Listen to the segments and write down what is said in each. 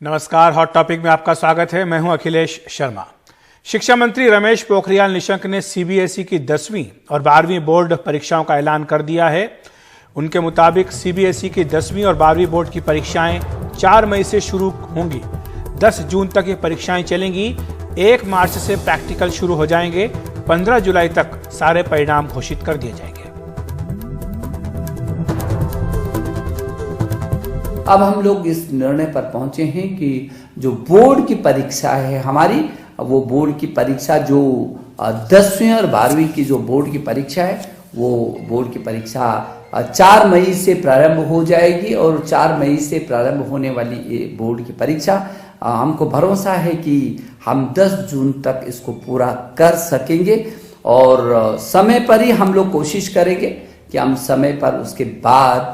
नमस्कार, hot topic में आपका स्वागत है। मैं हूं अखिलेश शर्मा। शिक्षा मंत्री रमेश पोखरियाल निशंक ने सीबीएसई की 10वीं और 12वीं बोर्ड परीक्षाओं का ऐलान कर दिया है। उनके मुताबिक सीबीएसई की 10वीं और 12वीं बोर्ड की परीक्षाएं 4 मई से शुरू होंगी। 10 जून तक ये परीक्षाएं चलेंगी। 1 मार्च से प्रैक्टिकल शुरू हो जाएंगे। 15 जुलाई तक सारे परिणाम घोषित कर दिए जाएंगे। अब हम लोग इस निर्णय पर पहुंचे हैं कि जो बोर्ड की परीक्षा है हमारी, वो बोर्ड की परीक्षा जो 10वीं और 12वीं की जो बोर्ड की परीक्षा है, वो बोर्ड की परीक्षा 4 मई से प्रारंभ हो जाएगी। और 4 मई से प्रारंभ होने वाली ये बोर्ड की परीक्षा हमको भरोसा है कि हम 10 जून तक इसको पूरा कर सकेंगे। और समय पर ही हम लोग कोशिश करेंगे कि हम समय पर उसके बाद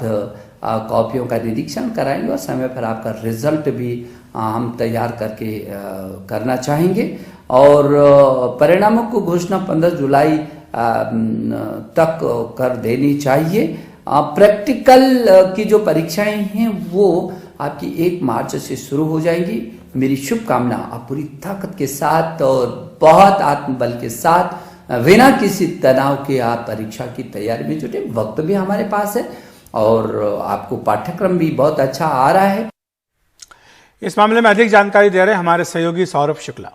कॉपियों का निरीक्षण कराएंगे और समय पर आपका रिजल्ट भी हम तैयार करके करना चाहेंगे। और परिणामों को घोषणा 15 जुलाई तक कर देनी चाहिए। प्रैक्टिकल की जो परीक्षाएं हैं वो आपकी 1 मार्च से शुरू हो जाएंगी। मेरी शुभकामना, आप पूरी ताकत के साथ और बहुत आत्मबल के साथ बिना किसी तनाव के आप परीक्षा की तैयारी में जुटे। वक्त भी हमारे पास है और आपको पाठ्यक्रम भी बहुत अच्छा आ रहा है। इस मामले में अधिक जानकारी दे रहे हैं हमारे सहयोगी सौरभ शुक्ला।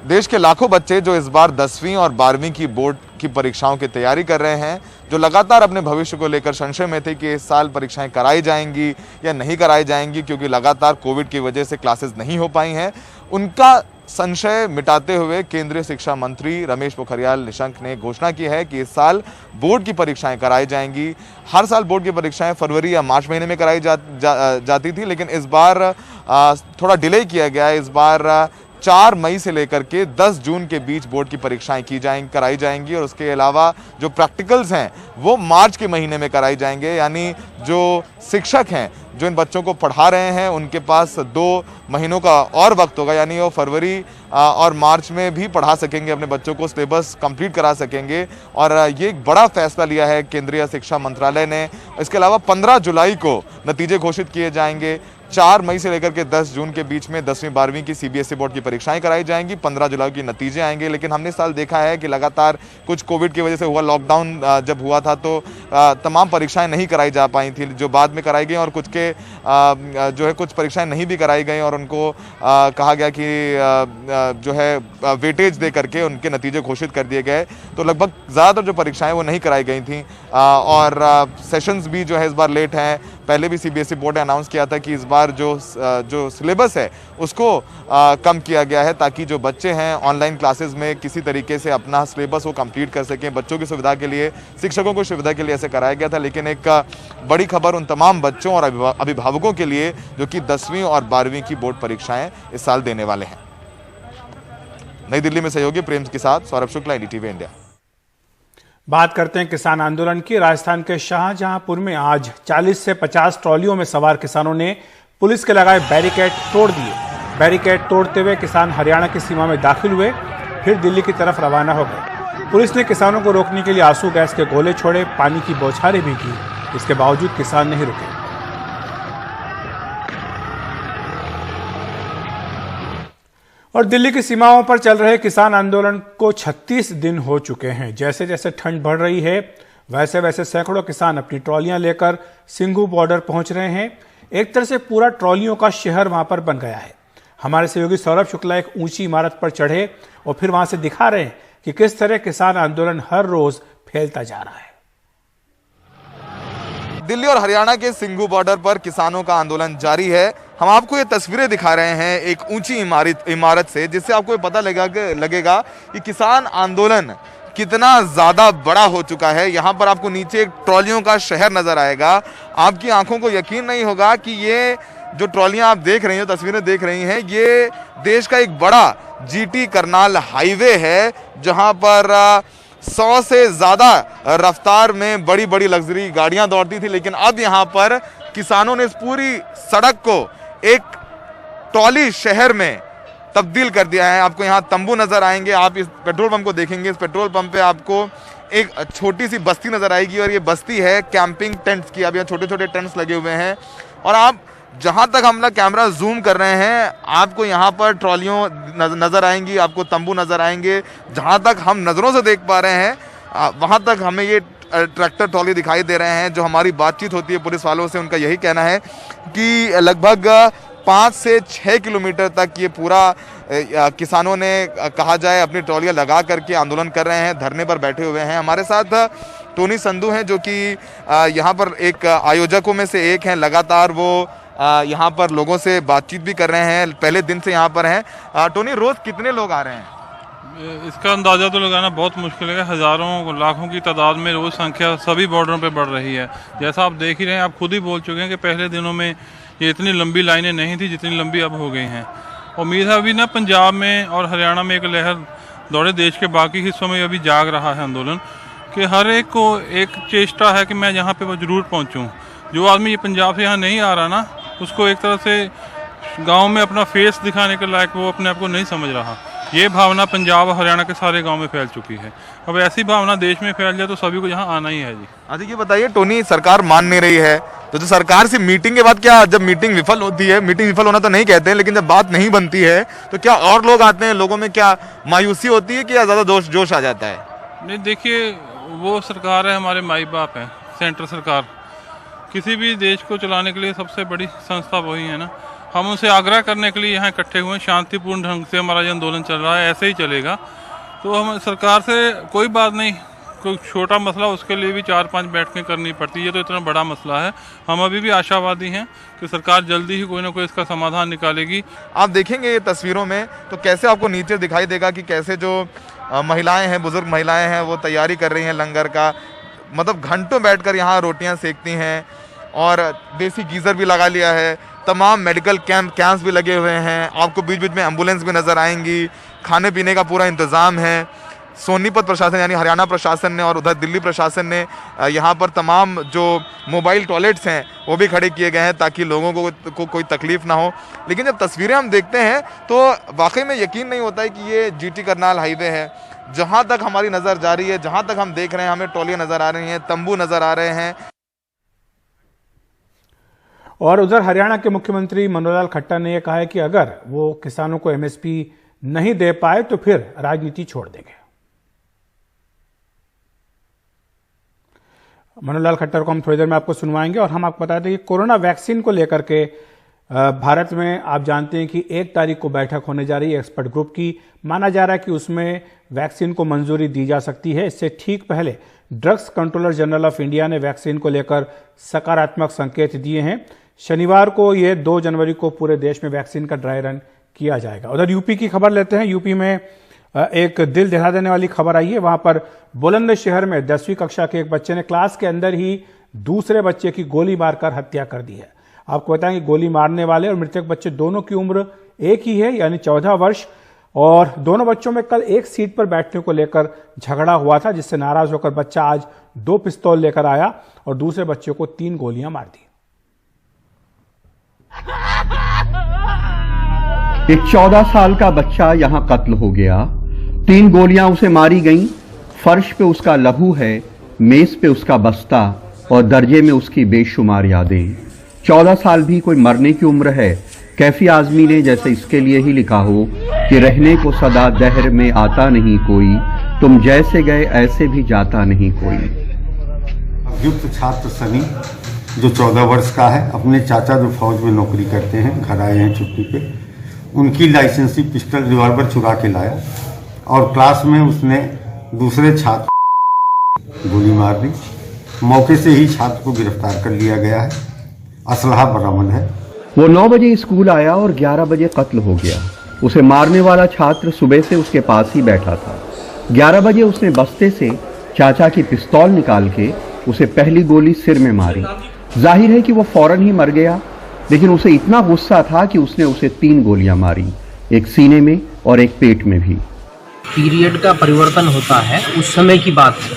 देश के लाखों बच्चे जो इस बार 10वीं और 12वीं की बोर्ड की परीक्षाओं की तैयारी कर रहे हैं, जो लगातार अपने भविष्य को लेकर संशय में थे कि इस साल परीक्षाएं कराई जाएंगी या नहीं कराई जाएंगी क्योंकि लगातार कोविड की वजह से क्लासेस नहीं हो पाई हैं, उनका संशय मिटाते हुए केंद्रीय शिक्षा मंत्री रमेश पोखरियाल निशंक ने घोषणा की है कि इस साल बोर्ड की परीक्षाएं कराई जाएंगी। हर साल बोर्ड की परीक्षाएं फरवरी या मार्च महीने में कराई जाती थी, लेकिन इस बार थोड़ा डिले किया गया है। इस बार 4 मई से लेकर के 10 जून के बीच बोर्ड की परीक्षाएं कराई जाएंगी और उसके अलावा जो प्रैक्टिकल्स हैं वो मार्च के महीने में कराई जाएंगे। यानी जो शिक्षक हैं जो इन बच्चों को पढ़ा रहे हैं उनके पास 2 महीनों का और वक्त होगा, यानी वो फरवरी और मार्च में भी पढ़ा सकेंगे, अपने बच्चों को सिलेबस कंप्लीट करा सकेंगे। और ये एक बड़ा फैसला लिया है केंद्रीय शिक्षा मंत्रालय ने। इसके अलावा 15 जुलाई को नतीजे घोषित किए जाएंगे। 4 मई से लेकर के 10 जून के बीच में 10वीं 12वीं की सीबीएसई बोर्ड की परीक्षाएं कराई जाएंगी। 15 जुलाई के नतीजे आएंगे। लेकिन हमने इस साल देखा है कि लगातार कुछ कोविड की वजह से हुआ, लॉकडाउन जब हुआ था तो तमाम परीक्षाएं नहीं कराई जा पाई थी, जो बाद में कराई गई, और कुछ के जो है कुछ परीक्षाएं नहीं भी कराई गई और उनको कहा गया कि जो है वेटेज दे करके उनके नतीजे घोषित कर दिए गए। तो लगभग ज़्यादातर जो परीक्षाएं वो नहीं कराई गई थी और सेशंस भी जो है इस बार लेट हैं। पहले भी सीबीएसई बोर्ड ने अनाउंस किया था कि इस बार जो सिलेबस है उसको कम किया गया है ताकि जो बच्चे हैं ऑनलाइन क्लासेस में किसी तरीके से अपना सिलेबस वो कंप्लीट कर सकें। बच्चों की सुविधा के लिए, शिक्षकों की सुविधा के लिए ऐसे कराया गया था। लेकिन एक बड़ी खबर उन तमाम बच्चों और अभिभावकों के लिए जो कि 10वीं और 12वीं की बोर्ड परीक्षाएं इस साल देने वाले हैं। नई दिल्ली में सहयोगी प्रेम के साथ सौरभ शुक्ला, एनडीटीवी इंडिया। बात करते हैं किसान आंदोलन की। राजस्थान के शाहजहांपुर में आज 40 से 50 ट्रॉलियों में सवार किसानों ने पुलिस के लगाए बैरिकेड तोड़ दिए। बैरिकेड तोड़ते हुए किसान हरियाणा की सीमा में दाखिल हुए, फिर दिल्ली की तरफ रवाना हो गए। पुलिस ने किसानों को रोकने के लिए आंसू गैस के गोले छोड़े, पानी की बौछारें भी की। इसके बावजूद किसान नहीं रुके। और दिल्ली की सीमाओं पर चल रहे किसान आंदोलन को 36 दिन हो चुके हैं। जैसे जैसे ठंड बढ़ रही है वैसे वैसे सैकड़ों किसान अपनी ट्रॉलियां लेकर सिंघू बॉर्डर पहुंच रहे हैं। एक तरह से पूरा ट्रॉलियों का शहर वहां पर बन गया है। हमारे सहयोगी सौरभ शुक्ला एक ऊंची इमारत पर चढ़े और फिर वहां से दिखा रहे हैं कि किस तरह किसान आंदोलन हर रोज फैलता जा रहा है। दिल्ली और हरियाणा के सिंघू बॉर्डर पर किसानों का आंदोलन जारी है। हम आपको ये तस्वीरें दिखा रहे हैं एक ऊंची इमारत से, जिससे आपको पता लगेगा कि किसान आंदोलन कितना ज़्यादा बड़ा हो चुका है। यहाँ पर आपको नीचे एक ट्रॉलियों का शहर नज़र आएगा। आपकी आंखों को यकीन नहीं होगा कि ये जो ट्रॉलियाँ आप देख रही हैं, तस्वीरें देख रही हैं, ये देश का एक बड़ा जीटी करनाल हाईवे है जहाँ पर 100 से ज़्यादा रफ्तार में बड़ी बड़ी लग्जरी गाड़ियाँ दौड़ती थी। लेकिन अब यहाँ पर किसानों ने इस पूरी सड़क को एक ट्रॉली शहर में तब्दील कर दिया है। आपको यहाँ तंबू नजर आएंगे। आप इस पेट्रोल पंप को देखेंगे, इस पेट्रोल पंप पे आपको एक छोटी सी बस्ती नजर आएगी और ये बस्ती है कैंपिंग टेंट्स की। अब यहाँ छोटे छोटे टेंट्स लगे हुए हैं और आप जहां तक हम लोग कैमरा जूम कर रहे हैं, आपको यहाँ पर ट्रॉलियों नजर आएंगी, आपको तंबू नजर आएंगे। जहां तक हम नज़रों से देख पा रहे हैं वहां तक हमें ये ट्रैक्टर ट्रॉली दिखाई दे रहे हैं। जो हमारी बातचीत होती है पुलिस वालों से, उनका यही कहना है कि लगभग 5 से 6 किलोमीटर तक ये पूरा किसानों ने कहा जाए अपनी ट्रॉलियाँ लगा करके आंदोलन कर रहे हैं, धरने पर बैठे हुए हैं। हमारे साथ टोनी संधू हैं जो कि यहाँ पर एक आयोजकों में से एक हैं। लगातार वो यहाँ पर लोगों से बातचीत भी कर रहे हैं, पहले दिन से यहाँ पर हैं। टोनी, रोज कितने लोग आ रहे हैं? इसका अंदाज़ा तो लगाना बहुत मुश्किल है। हज़ारों लाखों की तादाद में रोज़ संख्या सभी बॉर्डरों पे बढ़ रही है। जैसा आप देख ही रहे हैं, आप खुद ही बोल चुके हैं कि पहले दिनों में ये इतनी लंबी लाइनें नहीं थी जितनी लंबी अब हो गई हैं। उम्मीद है अभी ना पंजाब में और हरियाणा में एक लहर दौड़े, देश के बाकी हिस्सों में अभी जाग रहा है आंदोलन, कि हर एक को एक चेष्टा है कि मैं यहाँ पे वो ज़रूर पहुँचूँ। जो आदमी ये पंजाब से यहाँ नहीं आ रहा ना, उसको एक तरह से गाँव में अपना फेस दिखाने के लायक वो अपने आप को नहीं समझ रहा। ये भावना पंजाब और हरियाणा के सारे गांव में फैल चुकी है। अब ऐसी भावना देश में फैल जाए तो सभी को यहाँ आना ही है जी। अच्छा, ये बताइए टोनी, सरकार मान नहीं रही है तो जो सरकार से मीटिंग के बाद क्या, जब मीटिंग विफल होती है, मीटिंग विफल होना तो नहीं कहते हैं, लेकिन जब बात नहीं बनती है तो क्या और लोग आते हैं? लोगों में क्या मायूसी होती है कि या ज़्यादा जोश आ जाता है? नहीं, देखिए, वो सरकार है, हमारे माई बाप है, सेंट्रल सरकार। किसी भी देश को चलाने के लिए सबसे बड़ी संस्था वही है ना। हम उनसे आग्रह करने के लिए यहाँ इकट्ठे हुए, शांतिपूर्ण ढंग से हमारा ये आंदोलन चल रहा है, ऐसे ही चलेगा। तो हम सरकार से कोई बात नहीं, कोई छोटा मसला उसके लिए भी 4-5 बैठकें करनी पड़ती है। ये तो इतना बड़ा मसला है। हम अभी भी आशावादी हैं कि सरकार जल्दी ही कोई ना कोई इसका समाधान निकालेगी। आप देखेंगे ये तस्वीरों में तो कैसे आपको नीचे दिखाई देगा कि कैसे जो महिलाएं हैं, बुजुर्ग महिलाएं हैं, वो तैयारी कर रही हैं लंगर का। मतलब घंटों बैठकर यहाँ रोटियाँ सेकती हैं और देसी गीज़र भी लगा लिया है। तमाम मेडिकल कैंप्स भी लगे हुए हैं। आपको बीच बीच में एम्बुलेंस भी नज़र आएंगी। खाने पीने का पूरा इंतज़ाम है। सोनीपत प्रशासन यानी हरियाणा प्रशासन ने और उधर दिल्ली प्रशासन ने यहाँ पर तमाम जो मोबाइल टॉयलेट्स हैं वो भी खड़े किए गए हैं ताकि लोगों को कोई तकलीफ ना हो। लेकिन जब तस्वीरें हम देखते हैं तो वाकई में यकीन नहीं होता है कि ये GT करनाल हाईवे है। जहाँ तक हमारी नज़र जा रही है, जहाँ तक हम देख रहे हैं, हमें ट्रॉलियाँ नज़र आ रही हैं, तंबू नज़र आ रहे हैं। और उधर हरियाणा के मुख्यमंत्री मनोहर लाल खट्टर ने यह कहा है कि अगर वो किसानों को MSP नहीं दे पाए तो फिर राजनीति छोड़ देंगे। मनोहर लाल खट्टर को हम थोड़ी देर में आपको सुनवाएंगे और हम आपको बता दें कि कोरोना वैक्सीन को लेकर के भारत में आप जानते हैं कि 1 तारीख को बैठक होने जा रही है एक्सपर्ट ग्रुप की। माना जा रहा है कि उसमें वैक्सीन को मंजूरी दी जा सकती है। इससे ठीक पहले drugs controller general of India ने वैक्सीन को लेकर सकारात्मक संकेत दिए हैं। शनिवार को ये 2 जनवरी को पूरे देश में वैक्सीन का ड्राई रन किया जाएगा। उधर यूपी की खबर लेते हैं। यूपी में एक दिल दहला देने वाली खबर आई है। वहां पर बुलंदशहर में 10वीं कक्षा के एक बच्चे ने क्लास के अंदर ही दूसरे बच्चे की गोली मारकर हत्या कर दी है। आपको बताएं कि गोली मारने वाले और मृतक बच्चे दोनों की उम्र एक ही है, यानी 14 वर्ष। और दोनों बच्चों में कल एक सीट पर बैठने को लेकर झगड़ा हुआ था, जिससे नाराज होकर बच्चा आज 2 पिस्तौल लेकर आया और दूसरे बच्चे को 3 गोलियां मार दी। एक 14 साल का बच्चा यहां कत्ल हो गया। 3 गोलियां उसे मारी गईं। फर्श पे उसका लहू है, मेज पे उसका बस्ता और दर्जे में उसकी बेशुमार यादें। 14 साल भी कोई मरने की उम्र है। कैफी आजमी ने जैसे इसके लिए ही लिखा हो कि रहने को सदा दहर में आता नहीं कोई, तुम जैसे गए ऐसे भी जाता नहीं कोई। अभियुक्त छात्र सनी जो 14 वर्ष का है, अपने चाचा जो फौज में नौकरी करते हैं घर आए हैं छुट्टी पे, उनकी लाइसेंसी पिस्टल रिवॉल्वर चुरा के लाया और क्लास में उसने दूसरे छात्र गोली मार दी। मौके से ही छात्र को गिरफ्तार कर लिया गया है। असलहा बरामद है। वो 9 बजे स्कूल आया और 11 बजे कत्ल हो गया। उसे मारने वाला छात्र सुबह से उसके पास ही बैठा था। 11 बजे उसने बस्ते से चाचा की पिस्तौल निकाल के उसे पहली गोली सिर में मारी। जाहिर है कि वो फौरन ही मर गया, लेकिन उसे इतना गुस्सा था कि उसने उसे 3 गोलियां मारी, एक सीने में और एक पेट में भी। पीरियड का परिवर्तन होता है, उस समय की बात है,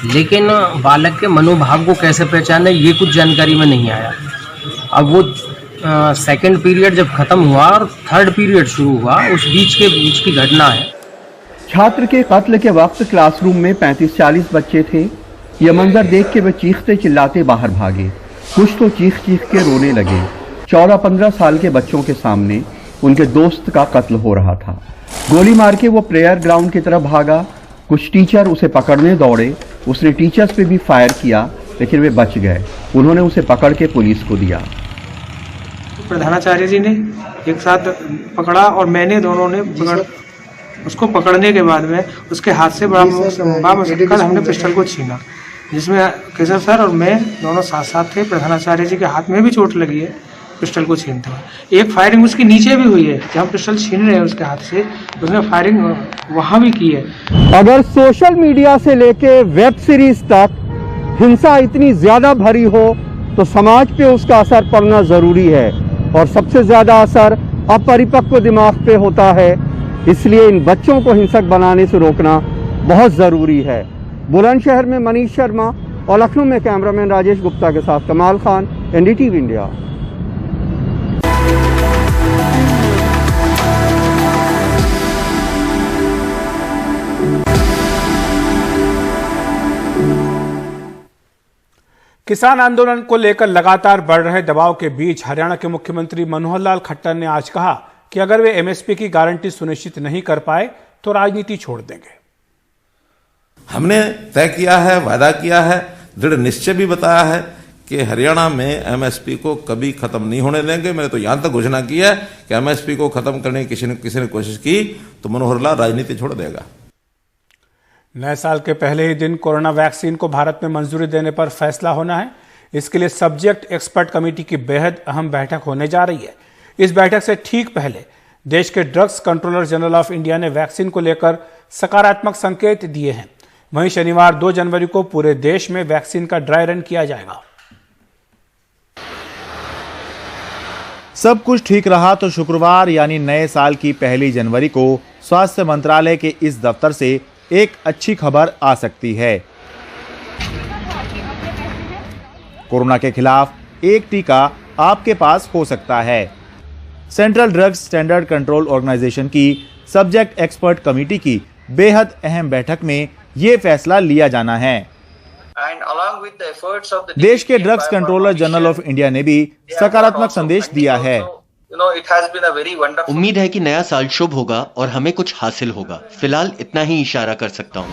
लेकिन बालक के मनोभाव को कैसे पहचाने ये कुछ जानकारी में नहीं आया। अब वो सेकंड पीरियड जब खत्म हुआ और थर्ड पीरियड शुरू हुआ, उस बीच की घटना है। छात्र के कत्ल के वक्त क्लासरूम में 35-40 बच्चे थे। यह मंजर देख के वे चीखते चिल्लाते बाहर भागे। कुछ तो चीख चीख के रोने लगे। 14-15 साल के बच्चों के सामने उनके दोस्त का कत्ल हो रहा था। गोली मार के वो प्रेयर ग्राउंड की तरफ भागा। कुछ टीचर उसे पकड़ने दौड़े। उसने टीचर्स पे भी फायर किया, लेकिन वे बच गए। उन्होंने उसे पकड़ के पुलिस को दिया। प्रधानाचार्य जी ने एक साथ पकड़ा और मैंने दोनों ने उसको पकड़ने के बाद में उसके हाथ से बड़ा मुश्किल हमने पिस्टल को छीना, जिसमें केशव सर और मैं दोनों साथ साथ थे। प्रधानाचार्य जी के हाथ में भी चोट लगी है पिस्टल को छीनते हुए। एक फायरिंग उसके नीचे भी हुई है, जब हम पिस्टल छीन रहे हैं उसके हाथ से, उसने फायरिंग वहां भी की है। अगर सोशल मीडिया से लेके वेब सीरीज तक हिंसा इतनी ज्यादा भरी हो तो समाज पे उसका असर पड़ना जरूरी है, और सबसे ज्यादा असर अपरिपक्व दिमाग पे होता है। इसलिए इन बच्चों को हिंसक बनाने से रोकना बहुत जरूरी है। बुलंदशहर में मनीष शर्मा और लखनऊ में कैमरामैन राजेश गुप्ता के साथ कमाल खान, एनडीटीवी इंडिया। किसान आंदोलन को लेकर लगातार बढ़ रहे दबाव के बीच हरियाणा के मुख्यमंत्री मनोहर लाल खट्टर ने आज कहा कि अगर वे एमएसपी की गारंटी सुनिश्चित नहीं कर पाए तो राजनीति छोड़ देंगे। हमने तय किया है, वादा किया है, दृढ़ निश्चय भी बताया है कि हरियाणा में एमएसपी को कभी खत्म नहीं होने देंगे। मैंने तो यहां तक घोषणा की है कि एमएसपी को खत्म करने की किसी ने कोशिश की तो मनोहर लाल राजनीति छोड़ देगा। नए साल के पहले ही दिन कोरोना वैक्सीन को भारत में मंजूरी देने पर फैसला होना है। इसके लिए सब्जेक्ट एक्सपर्ट कमेटी की बेहद अहम बैठक होने जा रही है। इस बैठक से ठीक पहले देश के drugs controller general of India ने वैक्सीन को लेकर सकारात्मक संकेत दिए हैं। वहीं शनिवार 2 जनवरी को पूरे देश में वैक्सीन का ड्राई रन किया जाएगा। सब कुछ ठीक रहा तो शुक्रवार यानी नए साल की 1 जनवरी को स्वास्थ्य मंत्रालय के इस दफ्तर से एक अच्छी खबर आ सकती है। कोरोना के खिलाफ एक टीका आपके पास हो सकता है। Central drugs standard control organization की सब्जेक्ट एक्सपर्ट कमेटी की बेहद अहम बैठक में ये फैसला लिया जाना है। देश के drugs controller general of India ने भी सकारात्मक संदेश दिया है। उम्मीद है कि नया साल शुभ होगा और हमें कुछ हासिल होगा। फिलहाल इतना ही इशारा कर सकता हूं।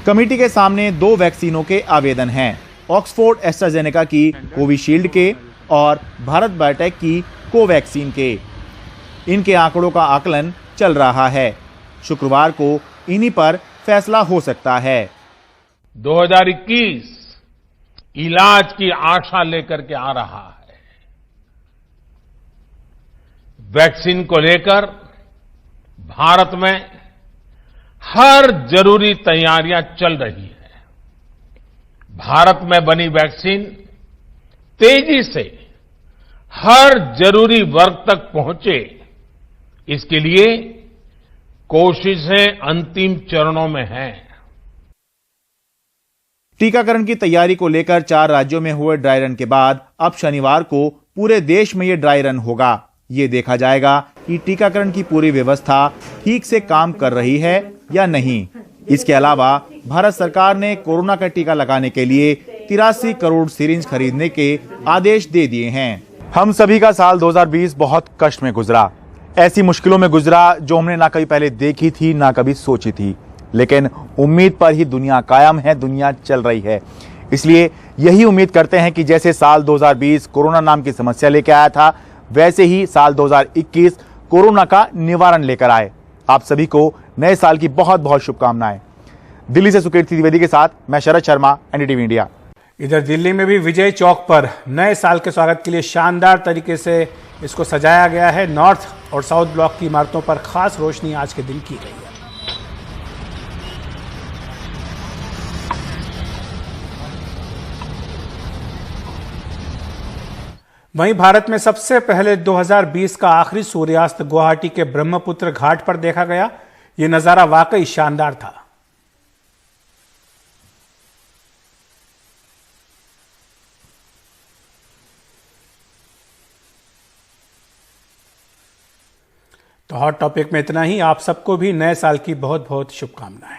कमेटी के सामने 2 वैक्सीनों के आवेदन हैं, ऑक्सफोर्ड एस्ट्राजेनेका की कोविशील्ड के और भारत बायोटेक की कोवैक्सीन के। इनके आंकड़ों का आकलन चल रहा है। शुक्रवार को इन्हीं पर फैसला हो सकता है। 2021 इलाज की आशा लेकर के आ रहा है। वैक्सीन को लेकर भारत में हर जरूरी तैयारियां चल रही है। भारत में बनी वैक्सीन तेजी से हर जरूरी वर्ग तक पहुंचे, इसके लिए कोशिशें अंतिम चरणों में हैं। टीकाकरण की तैयारी को लेकर 4 राज्यों में हुए ड्राई रन के बाद अब शनिवार को पूरे देश में ये ड्राई रन होगा। ये देखा जाएगा कि टीकाकरण की पूरी व्यवस्था ठीक से काम कर रही है या नहीं। इसके अलावा भारत सरकार ने कोरोना का टीका लगाने के लिए 83 करोड़ सिरिंज खरीदने के आदेश दे दिए हैं। हम सभी का साल 2020 बहुत कष्ट में गुजरा, ऐसी मुश्किलों में गुजरा जो हमने ना कभी पहले देखी थी ना कभी सोची थी। लेकिन उम्मीद पर ही दुनिया कायम है, दुनिया चल रही है। इसलिए यही उम्मीद करते हैं कि जैसे साल 2020 कोरोना नाम की समस्या लेकर आया था, वैसे ही साल 2021 कोरोना का निवारण लेकर आए। आप सभी को नए साल की बहुत बहुत शुभकामनाएं। दिल्ली से सुकीर्ति द्विवेदी के साथ मैं शरद शर्मा, एनडीटीवी इंडिया। इधर दिल्ली में भी विजय चौक पर नए साल के स्वागत के लिए शानदार तरीके से इसको सजाया गया है। नॉर्थ और साउथ ब्लॉक की इमारतों पर खास रोशनी आज के दिन की गई है। वहीं भारत में सबसे पहले 2020 का आखिरी सूर्यास्त गुवाहाटी के ब्रह्मपुत्र घाट पर देखा गया। यह नजारा वाकई शानदार था। तो हॉट टॉपिक में इतना ही। आप सबको भी नए साल की बहुत बहुत शुभकामनाएं।